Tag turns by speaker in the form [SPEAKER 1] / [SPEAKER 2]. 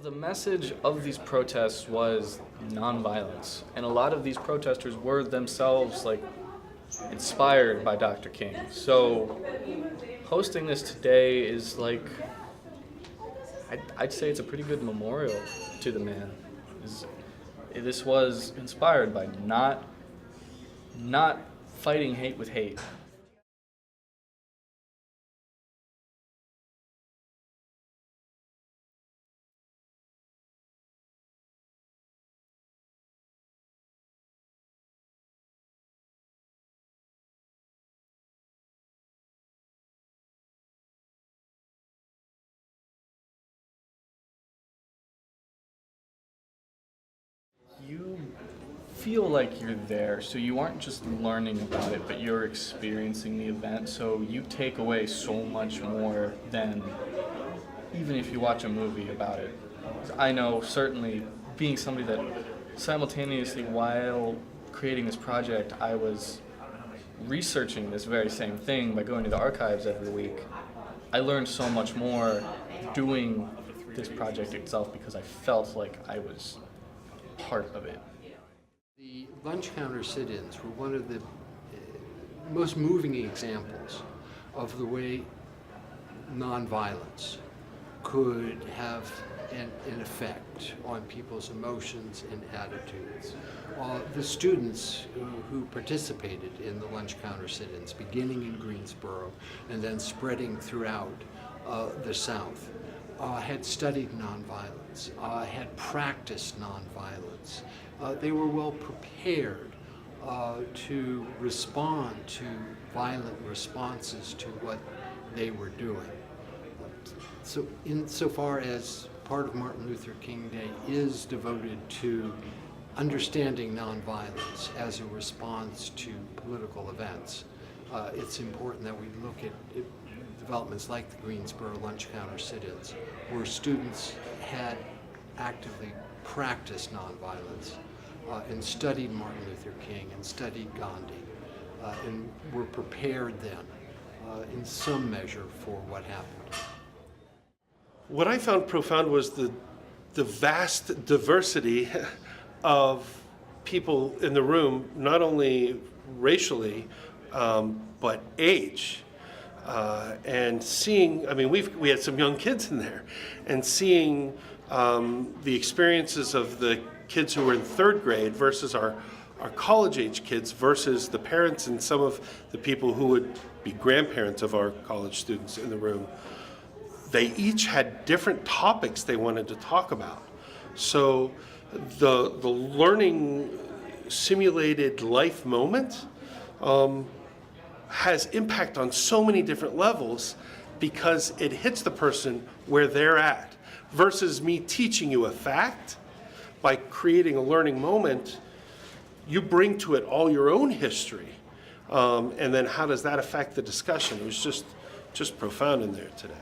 [SPEAKER 1] The message of these protests was nonviolence, and a lot of these protesters were themselves inspired by Dr. King. So hosting this today is I'd say it's a pretty good memorial to the man. This was inspired by not fighting hate with hate. You feel like you're there, so you aren't just learning about it, but you're experiencing the event, so you take away so much more than even if you watch a movie about it. I know, certainly, being somebody that simultaneously, while creating this project, I was researching this very same thing by going to the archives every week. I learned so much more doing this project itself because I felt like I was part of it.
[SPEAKER 2] The lunch counter sit-ins were one of the most moving examples of the way nonviolence could have an effect on people's emotions and attitudes. The students who participated in the lunch counter sit-ins, beginning in Greensboro and then spreading throughout the South, had studied nonviolence, had practiced nonviolence. They were well prepared to respond to violent responses to what they were doing. So insofar as part of Martin Luther King Day is devoted to understanding nonviolence as a response to political events, it's important that we look at developments like the Greensboro lunch counter sit-ins, where students had actively practiced nonviolence and studied Martin Luther King and studied Gandhi, and were prepared then in some measure for what happened.
[SPEAKER 3] What I found profound was the vast diversity of people in the room, not only racially, but age. And seeing, we had some young kids in there, and seeing the experiences of the kids who were in third grade versus our college-age kids versus the parents and some of the people who would be grandparents of our college students in the room. They each had different topics they wanted to talk about. So the learning simulated life moment has impact on so many different levels because it hits the person where they're at, versus me teaching you a fact. By creating a learning moment, you bring to it all your own history, and then how does that affect the discussion? It was just profound in there today.